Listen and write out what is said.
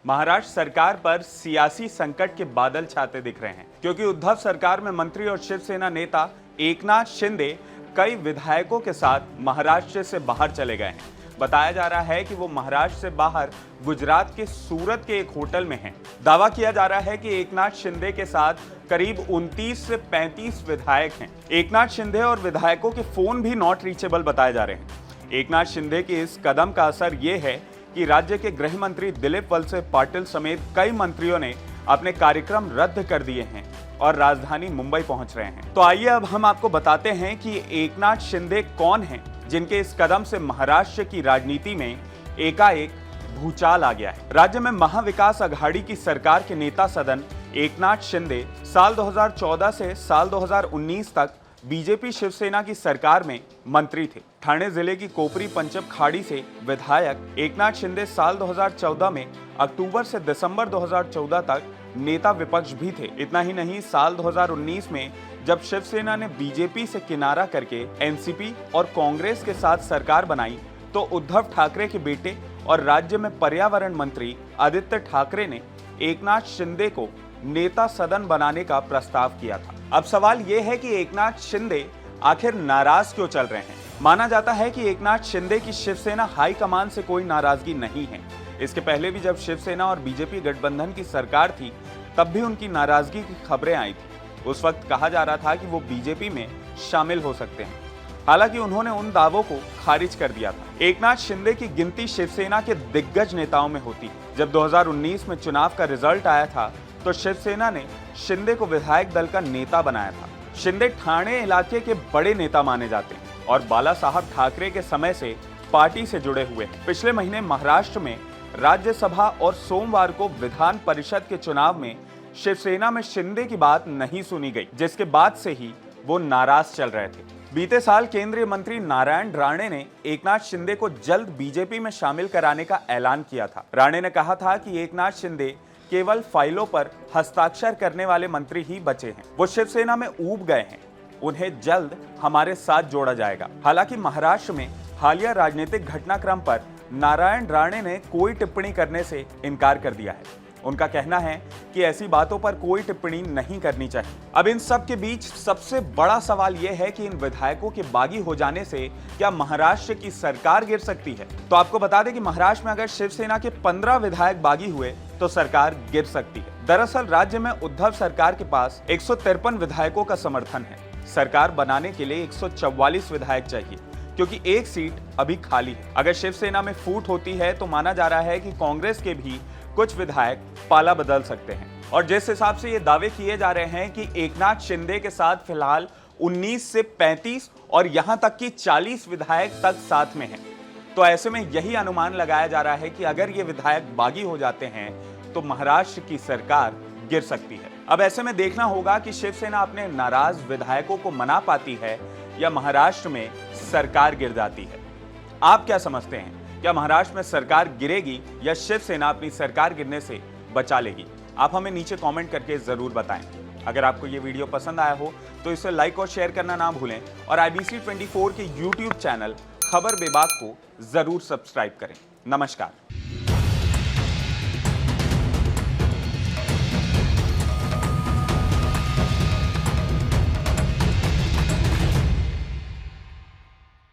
महाराष्ट्र सरकार पर सियासी संकट के बादल छाते दिख रहे हैं क्योंकि उद्धव सरकार में मंत्री और शिवसेना नेता एकनाथ शिंदे कई विधायकों के साथ महाराष्ट्र से बाहर चले गए हैं। बताया जा रहा है कि वो महाराष्ट्र से बाहर गुजरात के सूरत के एक होटल में हैं। दावा किया जा रहा है कि एकनाथ शिंदे के साथ करीब 29 से 35 विधायक हैं। एकनाथ शिंदे और विधायकों के फोन भी नॉट रीचेबल बताए जा रहे हैं। एकनाथ शिंदे के इस कदम का असर ये है कि राज्य के गृह मंत्री दिलीप वलसे पाटिल समेत कई मंत्रियों ने अपने कार्यक्रम रद्द कर दिए हैं और राजधानी मुंबई पहुंच रहे हैं। तो आइए अब हम आपको बताते हैं कि एकनाथ शिंदे कौन हैं जिनके इस कदम से महाराष्ट्र की राजनीति में एकाएक भूचाल आ गया है। राज्य में महाविकास अघाड़ी की सरकार के नेता सदन एकनाथ शिंदे साल 2014 से साल 2019 तक बीजेपी शिवसेना की सरकार में मंत्री थे। ठाणे जिले की कोपरी पंचम खाड़ी से विधायक एकनाथ शिंदे साल 2014 में अक्टूबर से दिसंबर 2014 तक नेता विपक्ष भी थे। इतना ही नहीं, साल 2019 में जब शिवसेना ने बीजेपी से किनारा करके एनसीपी और कांग्रेस के साथ सरकार बनाई तो उद्धव ठाकरे के बेटे और राज्य में पर्यावरण मंत्री आदित्य ठाकरे ने एकनाथ शिंदे को नेता सदन बनाने का प्रस्ताव किया था। अब सवाल यह है कि एकनाथ शिंदे आखिर नाराज क्यों चल रहे हैं। माना जाता है कि एकनाथ शिंदे की शिवसेना हाईकमान से कोई नाराजगी नहीं है। इसके पहले भी जब शिवसेना और बीजेपी गठबंधन की सरकार थी तब भी उनकी नाराजगी की खबरें आई थी। उस वक्त कहा जा रहा था कि वो बीजेपी में शामिल हो सकते हैं। हालांकि उन्होंने उन दावों को खारिज कर दिया था। एकनाथ शिंदे की गिनती शिवसेना के दिग्गज नेताओं में होती है। जब 2019 में चुनाव का रिजल्ट आया था तो शिवसेना ने शिंदे को विधायक दल का नेता बनाया था। शिंदे ठाणे इलाके के बड़े नेता माने जाते हैं और बाला साहब ठाकरे के समय से पार्टी से जुड़े हुए हैं। पिछले महीने महाराष्ट्र में राज्यसभा और सोमवार को विधान परिषद के चुनाव में शिवसेना में शिंदे की बात नहीं सुनी गई, जिसके बाद से ही वो नाराज चल रहे थे। बीते साल केंद्रीय मंत्री नारायण राणे ने एकनाथ शिंदे को जल्द बीजेपी में शामिल कराने का ऐलान किया था। राणे ने कहा था कि एकनाथ शिंदे केवल फाइलों पर हस्ताक्षर करने वाले मंत्री ही बचे हैं। वो शिवसेना में ऊब गए हैं, उन्हें जल्द हमारे साथ जोड़ा जाएगा। हालांकि महाराष्ट्र में हालिया राजनीतिक घटनाक्रम पर नारायण राणे ने कोई टिप्पणी करने से इनकार कर दिया है। उनका कहना है कि ऐसी बातों पर कोई टिप्पणी नहीं करनी चाहिए। अब इन सब के बीच सबसे बड़ा सवाल यह है कि इन विधायकों के बागी हो जाने से क्या महाराष्ट्र की सरकार गिर सकती है। तो आपको बता दें कि महाराष्ट्र में अगर शिवसेना के 15 विधायक बागी हुए तो सरकार गिर सकती है। दरअसल राज्य में उद्धव सरकार के पास 153 विधायकों का समर्थन है। सरकार बनाने के लिए 144 विधायक चाहिए क्योंकि एक सीट अभी खाली है। अगर शिवसेना में फूट होती है तो माना जा रहा है कि कांग्रेस के भी कुछ विधायक पाला बदल सकते हैं। और जिस हिसाब से ये दावे किए जा रहे हैं कि एकनाथ शिंदे के साथ फिलहाल 19 से 35 और यहां तक कि 40 विधायक तक साथ में हैं, तो ऐसे में यही अनुमान लगाया जा रहा है कि अगर ये विधायक बागी हो जाते हैं तो महाराष्ट्र की सरकार गिर सकती है। अब ऐसे में देखना होगा कि शिवसेना अपने नाराज विधायकों को मना पाती है या महाराष्ट्र में सरकार गिर जाती है। आप क्या समझते हैं? क्या महाराष्ट्र में सरकार गिरेगी या शिवसेना अपनी सरकार गिरने से बचा लेगी? आप हमें नीचे कमेंट करके जरूर बताएं। अगर आपको ये वीडियो पसंद आया हो तो इसे लाइक और शेयर करना ना भूलें और IBC 24 के YouTube चैनल खबर बेबाक को जरूर सब्सक्राइब करें। नमस्कार।